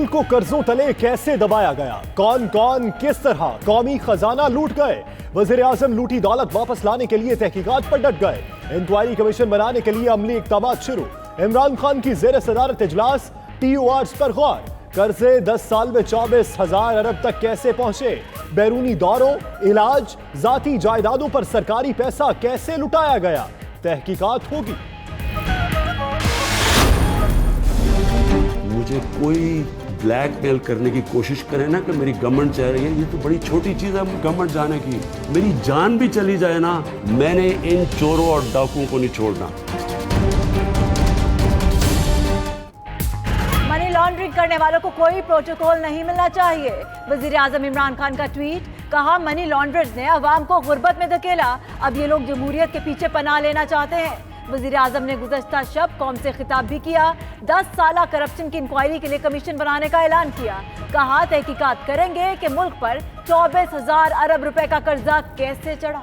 मुल्क को कर्जों तले कैसे दबाया गया, कौन कौन किस तरह कौमी खजाना लूट गए। वजीर आजम लूटी दौलत वापस लाने के लिए तहकीकात पर डट गए। इंक्वायरी कमीशन बनाने के लिए अमली इक़दामात शुरू। इमरान खान की जेर सदारत इजलास, TORs पर गौर। कर्जे 10 साल में 24,000 अरब तक कैसे पहुंचे। बैरूनी दौरों, इलाज, जाती जायदादों पर सरकारी पैसा कैसे लुटाया गया, तहकीकात होगी। मुझे कोई ब्लैकमेल करने की कोशिश करे ना कि मेरी गवर्नमेंट चाह रही है, ये तो बड़ी छोटी चीज है गवर्नमेंट जाने की। मेरी जान भी चली जाए ना, मैंने इन चोरों और डाकुओं को नहीं छोड़ना। मनी लॉन्ड्रिंग करने वालों को कोई प्रोटोकॉल नहीं मिलना चाहिए। वजीर आजम इमरान खान का ट्वीट, कहा मनी लॉन्ड्रर्स ने अवाम को गुर्बत में धकेला, अब ये लोग जमहूरियत के पीछे पनाह लेना चाहते हैं। वजीर आजम ने गुज़श्ता शब कौम से खिताब भी किया। 10 साला करप्शन की इंक्वायरी के लिए कमीशन बनाने का ऐलान किया। कहा तहकीकात करेंगे कि मुल्क पर 24,000 अरब रुपए का कर्जा कैसे चढ़ा।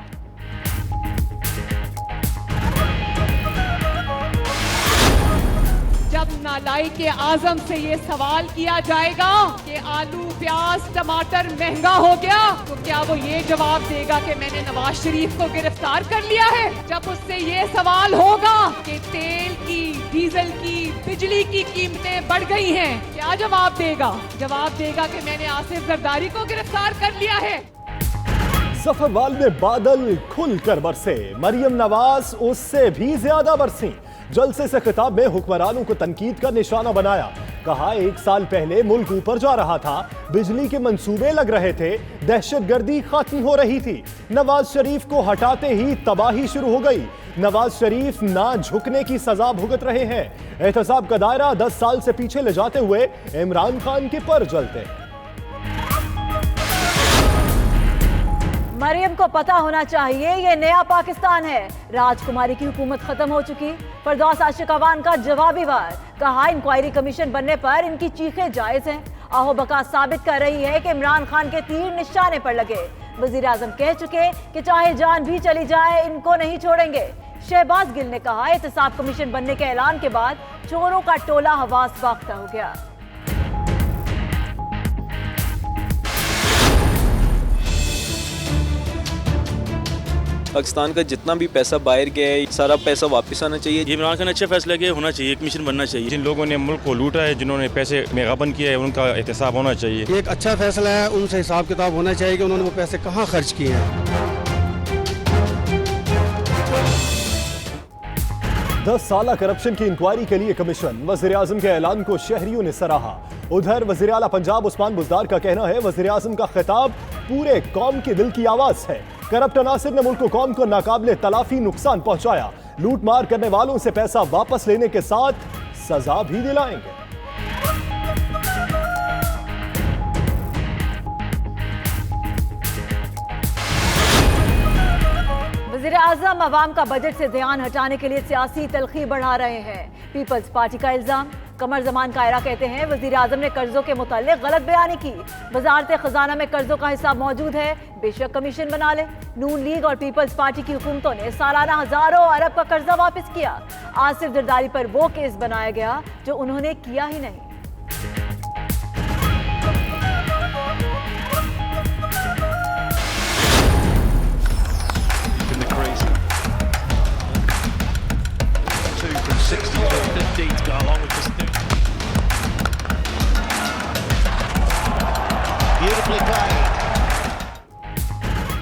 जब नालायक के आजम से ये सवाल किया जाएगा कि आलू, प्याज, टमाटर महंगा हो गया, तो क्या वो ये जवाब देगा कि मैंने नवाज शरीफ को गिरफ्तार कर लिया है। जब उससे ये सवाल होगा कि तेल की, डीजल की, बिजली की कीमतें बढ़ गई हैं, क्या जवाब देगा? जवाब देगा कि मैंने आसिफ जरदारी को गिरफ्तार कर लिया है। सफरवाल में बादल खुलकर बरसे, मरियम नवाज उससे भी ज्यादा बरसी। जलसे से खिताब में हुक्मरानों को तनकीद का निशाना बनाया। कहा 1 साल पहले मुल्क ऊपर जा रहा था, बिजली के मंसूबे लग रहे थे, दहशतगर्दी खत्म हो रही थी। नवाज शरीफ को हटाते ही तबाही शुरू हो गई। नवाज शरीफ ना झुकने की सजा भुगत रहे हैं। एहतसाब का दायरा 10 साल से पीछे ले जाते हुए इमरान खान के पर जलते। मरियम को पता होना चाहिए ये नया पाकिस्तान है। राजकुमारी की हुकूमत खत्म हो चुकी। फरदौस आशिक अवान का जवाबी वार, कहा इंक्वायरी कमीशन बनने पर इनकी चीखें जायज हैं। आहो बका साबित कर रही है कि इमरान खान के तीर निशाने पर लगे। वजीर आजम कह चुके कि चाहे जान भी चली जाए इनको नहीं छोड़ेंगे। शहबाज गिल ने कहा एहतसाब कमीशन बनने के ऐलान के बाद चोरों का टोला हवास बाख्ता हो गया। पाकिस्तान का जितना भी पैसा बाहर गया है, सारा पैसा वापस आना चाहिए। ये इमरान खान अच्छे फैसला किया, होना चाहिए, कमीशन बनना चाहिए। जिन लोगों ने मुल्क को लूटा है, जिन्होंने पैसे में गबन किया है, उनका एहतसाब होना चाहिए। एक अच्छा फैसला है, उनसे हिसाब किताब होना चाहिए कि उन्होंने वो पैसे कहाँ खर्च किए हैं। 10 साला करप्शन की इंक्वायरी के लिए कमीशन, वजीर आजम के ऐलान को शहरियों ने सराहा। उधर वजीर आला पंजाब उस्मान बुज़दार का कहना है वजीर आजम का खिताब पूरे कौम के दिल की आवाज है। करप्ट अनासिर ने मुल्क कौम को नाकाबिले तलाफी नुकसान पहुंचाया। लूट मार करने वालों से पैसा वापस लेने के साथ सजा भी दिलाएंगे। वज़ीर आज़म अवाम का बजट से ध्यान हटाने के लिए सियासी तलखी बढ़ा रहे हैं। पीपल्स पार्टी का इल्जाम, कमर जमान कायरा कहते हैं वज़ीर आज़म ने कर्जों के मुताल्लिक गलत बयानी की। वजारत खजाना में कर्जों का हिसाब मौजूद है, बेशक कमीशन बना ले। नून लीग और पीपल्स पार्टी की हुकूमतों ने सालाना हजारों अरब का कर्जा वापस किया। आसिफ जरदारी पर वो केस बनाया गया जो उन्होंने किया ही नहीं।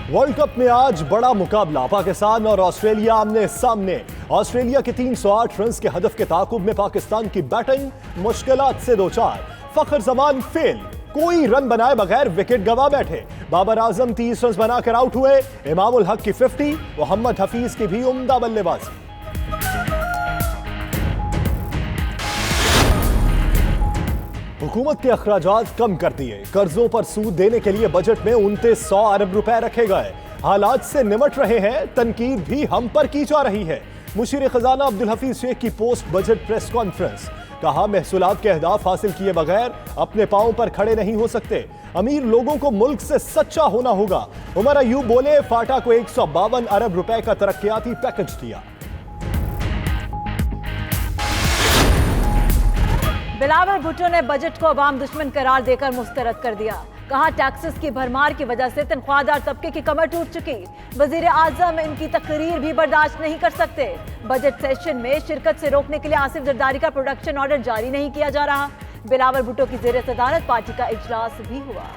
वर्ल्ड कप में आज बड़ा मुकाबला, पाकिस्तान और ऑस्ट्रेलिया आमने सामने। ऑस्ट्रेलिया के 308 रन के हदफ के ताकुब में पाकिस्तान की बैटिंग मुश्किलात से दो चार। फखर जमान फेल, कोई रन बनाए बगैर विकेट गंवा बैठे। बाबर आजम 30 रन बनाकर आउट हुए। इमामुल हक की 50, मोहम्मद हफीज की भी उम्दा बल्लेबाजी। हुकूमत के अखराजात कम कर दिए। कर्जों पर सूद देने के लिए बजट में 2900 अरब रुपए रखे गए। हालात से निमट रहे हैं, तनकीद भी हम पर की जा रही है। मुशीर खजाना अब्दुल हफीज शेख की पोस्ट बजट प्रेस कॉन्फ्रेंस, कहा महसूलात के अहदाफ हासिल किए बगैर अपने पांव पर खड़े नहीं हो सकते। अमीर लोगों को मुल्क से सच्चा होना होगा। उमर अयूब बोले फाटा को 152 अरब रुपए का तरक्याती पैकेज दिया। बिलावल भुट्टो ने बजट को अवाम दुश्मन करार देकर मुस्तरद कर दिया। कहा टैक्सेस की भरमार की वजह से तनख्वाहदार तबके की कमर टूट चुकी। वजीर आजम इनकी तकरीर भी बर्दाश्त नहीं कर सकते। बजट सेशन में शिरकत से रोकने के लिए आसिफ जरदारी का प्रोडक्शन ऑर्डर जारी नहीं किया जा रहा। बिलावल भुट्टो की जेर सदारत पार्टी का इजलास भी हुआ।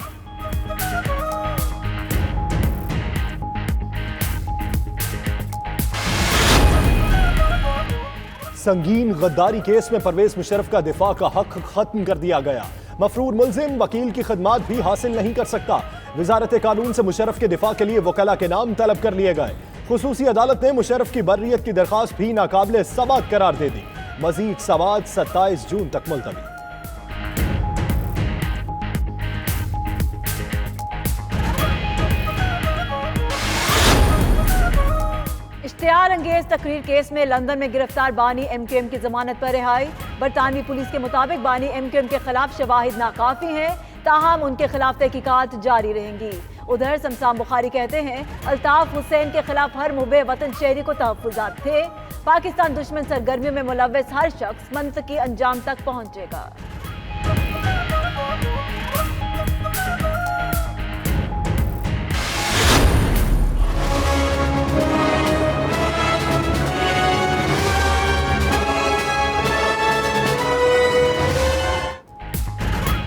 संगीन गद्दारी केस में परवेज मुशर्रफ का दिफा का हक खत्म कर दिया गया। मफरूर मुल्जिम वकील की खदमात भी हासिल नहीं कर सकता। वजारत कानून से मुशर्रफ के दिफा के लिए वकला के नाम तलब कर लिए गए। खुसूसी अदालत ने मुशर्रफ की बर्रियत की दरखास्त भी नाकाबिले समाअत करार दे दी। मजीद समाअत 27 जून तक मुलतवी। इश्तियार अंगेज तकरीर केस में लंदन में गिरफ्तार बानी MQM की जमानत पर रिहाई। बरतानवी पुलिस के मुताबिक बानी MQM के खिलाफ शवाहिद नाकाफी हैं, ताहम उनके खिलाफ तहकीकात जारी रहेंगी। उधर शमशान बुखारी कहते हैं अल्ताफ हुसैन के खिलाफ हर मुबे वतन शहरी को तहफ्फुज़ात थे। पाकिस्तान दुश्मन सरगर्मियों में मुलव्वस हर शख्स मंतकी अंजाम तक पहुंचेगा।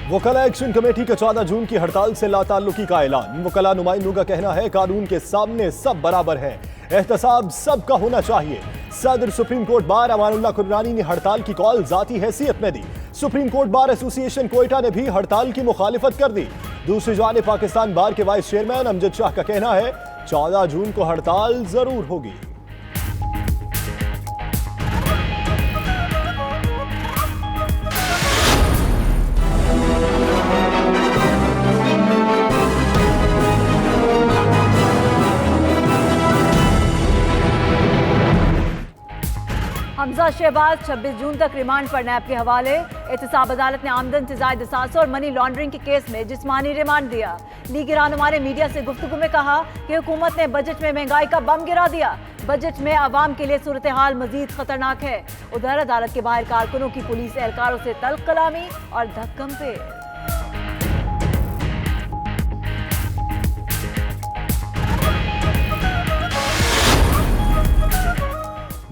वकला एक्शन कमेटी का 14 जून की हड़ताल से लाताल्लुकी का ऐलान। वकला नुमाइंदों का कहना है कानून के सामने सब बराबर है, एहतसाब सबका होना चाहिए। सदर supreme court bar Amanullah Kurrani ने हड़ताल की कॉल जाती हैसियत में दी। Supreme court bar association Quetta ने भी हड़ताल की मुखालिफत कर दी। दूसरी जानिब पाकिस्तान बार के वाइस चेयरमैन अमजद शाह का कहना है 14 जून को हड़ताल जरूर होगी। हमजा शहबाज 26 जून तक रिमांड पर नैब के हवाले। एहतसाब अदालत ने आमदन से जायद असासों और मनी लॉन्ड्रिंग के केस में जिस्मानी रिमांड दिया। लीगी रहनुमा ने मीडिया से गुफ्तगू में कहा कि हुकूमत ने बजट में महंगाई का बम गिरा दिया। बजट में आवाम के लिए सूरत हाल मजीद खतरनाक है। उधर अदालत के बाहर कारकुनों की पुलिस एहलकारों से तल्ख कलामी और धक्कम पे।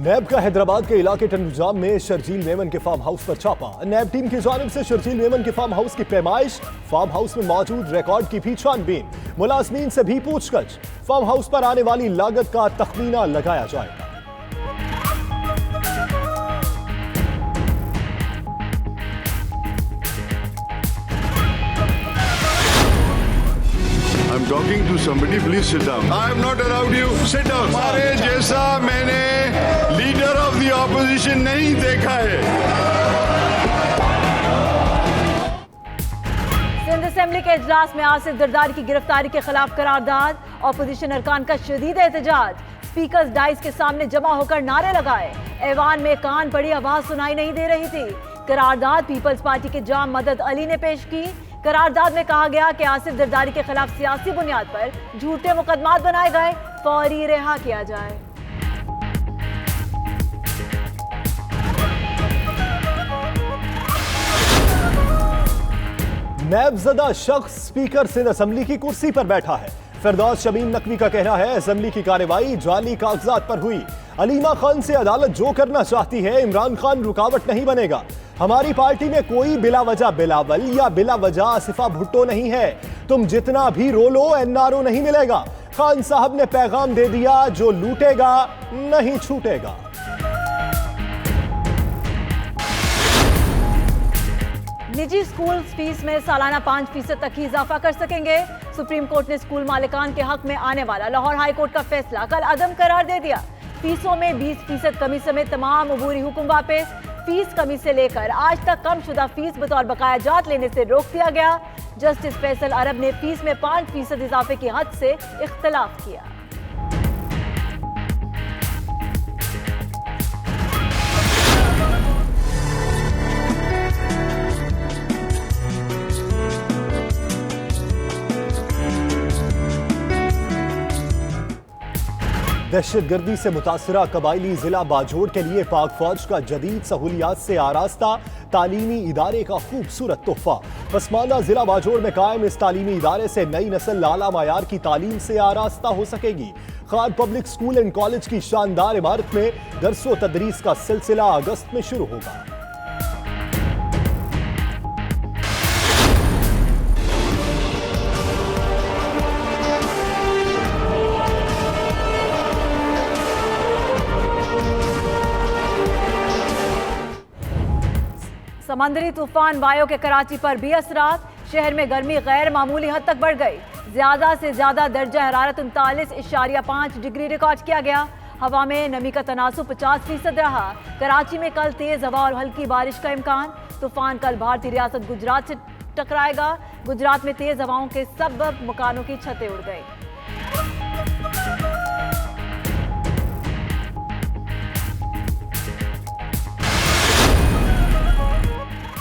नैब का हैदराबाद के इलाके टंडुजाम में शर्जील मेमन के फार्म हाउस पर छापा। नैब टीम की जानिब से शर्जील मेमन के फार्म हाउस की पैमाइश, फार्म हाउस में मौजूद रिकॉर्ड की भी छानबीन, मुलाजमीन से भी पूछताछ। फार्म हाउस पर आने वाली लागत का तखमीना लगाया जाएगा। I'm talking to somebody. Please sit down. I have not allowed you. Sit down. हमारे जैसा मैंने लीडर ऑफ द ऑपोजिशन नहीं देखा है। सिंध असेंबली के इजलास में आसिफ जरदारी की गिरफ्तारी के खिलाफ करारदाद। ऑपोजिशन अरकान का शदीद एहतजाज। स्पीकर डाइस के सामने जमा होकर नारे लगाए। ऐवान में कान पड़ी आवाज सुनाई नहीं दे रही थी। करारदाद पीपल्स पार्टी के जाम मदद अली ने पेश की। करारदाद में कहा गया कि आसिफ जरदारी के खिलाफ सियासी बुनियाद पर झूठे मुकदमात बनाए गए, फौरी रिहा किया जाए। नैबजदा शख्स स्पीकर सिंध असेंबली की कुर्सी पर बैठा है। फिरदौस शमीम नकवी का कहना है असेंबली की कार्रवाई जाली कागजात पर हुई। अलीमा खान से अदालत जो करना चाहती है, इमरान खान रुकावट नहीं बनेगा। हमारी पार्टी में कोई बिला वजह बिलावल या बिला वजह आसिफा भुट्टो नहीं है। तुम जितना भी रोलो एनआरओ नहीं मिलेगा। खान साहब ने पैगाम दे दिया, जो लूटेगा नहीं छूटेगा। निजी स्कूल फीस में सालाना 5% तक ही इजाफा कर सकेंगे। सुप्रीम कोर्ट ने स्कूल मालिकान के हक में आने वाला लाहौर हाई कोर्ट का फैसला कल अदम करार दे दिया। फीसों में 20% कमी समेत तमाम अबूरी हुक्म वापस। फीस कमी से लेकर आज तक कम शुदा फीस बतौर बकाया जात लेने से रोक दिया गया। जस्टिस फैसल अरब ने फीस में 5% इजाफे की हद से इख्तलाफ किया। दहशतगर्दी से मुतासरा कबायली जिला बाजोड़ के लिए पाक फौज का जदीद सहूलियात से आरास्ता तालीमी इदारे का खूबसूरत तोहफा। पसमानदा जिला बाजोड़ में कायम इस तालीमी इदारे से नई नस्ल आला मायार की तालीम से आरास्ता हो सकेगी। Khan public school and college की शानदार इमारत में दरसो तदरीस का सिलसिला अगस्त में शुरू होगा। समंदरी तूफान वायो के कराची पर भी असरात। शहर में गर्मी गैर मामूली हद तक बढ़ गई। ज्यादा से ज्यादा दर्जा हरारत 39.5 डिग्री रिकॉर्ड किया गया। हवा में नमी का तनासुब 50% रहा। कराची में कल तेज हवा और हल्की बारिश का इम्कान। तूफान कल भारतीय रियासत गुजरात से टकराएगा। गुजरात में तेज हवाओं के सबब मकानों की छतें उड़ गई।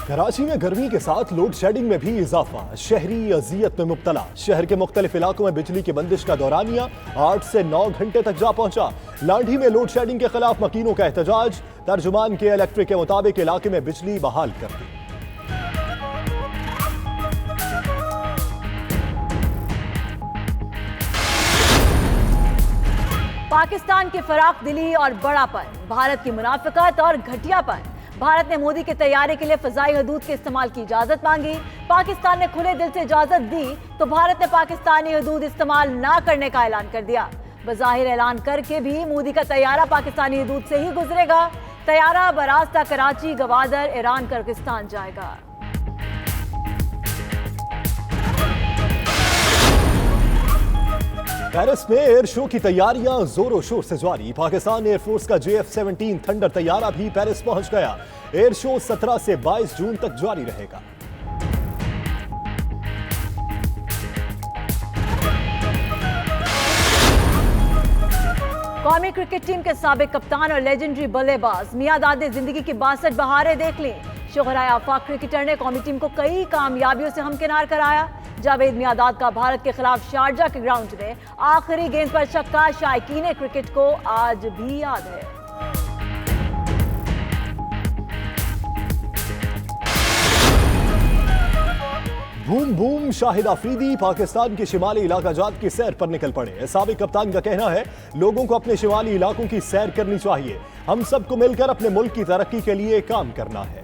कराची में गर्मी के साथ लोड शेडिंग में भी इजाफा। शहरी अजियत में मुब्तला। शहर के मुख्तलिफ इलाकों में बिजली की बंदिश का दौरानिया 8 से 9 घंटे तक जा पहुंचा। लांढी में लोड शेडिंग के खिलाफ मकीनों का एहतजाज। तर्जुमान के इलेक्ट्रिक के मुताबिक इलाके में बिजली बहाल कर दी। पाकिस्तान की फराख दिली और बड़ापन, भारत की मुनाफिकत और घटियापन। भारत ने मोदी के तैयारे के लिए फजाई हदूद के इस्तेमाल की इजाजत मांगी। पाकिस्तान ने खुले दिल से इजाजत दी तो भारत ने पाकिस्तानी हदूद इस्तेमाल ना करने का ऐलान कर दिया। बज़ाहिर ऐलान करके भी मोदी का तैयारा पाकिस्तानी हदूद से ही गुजरेगा। तैयारा बरास्ता कराची, गवादर, ईरान, किर्गिस्तान जाएगा। पेरिस में एयर शो की तैयारियां जोरों शोर से जारी। पाकिस्तान एयरफोर्स का JF-17 थंडर तैयारा भी पेरिस पहुंच गया। एयर शो 17 से 22 जून तक जारी रहेगा। कौमी क्रिकेट टीम के साबिक कप्तान और लेजेंडरी बल्लेबाज मियादाद ने जिंदगी की 62 बहारें देख ली। शोहराए आफाक क्रिकेटर ने कौमी टीम को कई कामयाबियों से हमकिनार कराया। जावेद मियादाद का भारत के खिलाफ शारजा के ग्राउंड में आखिरी गेंद पर छक्का शायकीन क्रिकेट को आज भी याद है। बूम बूम शाहिद आफरीदी पाकिस्तान के शिमाली इलाका जात की सैर पर निकल पड़े। साबिक कप्तान का कहना है लोगों को अपने शिमाली इलाकों की सैर करनी चाहिए। हम सबको मिलकर अपने मुल्क की तरक्की के लिए काम करना है।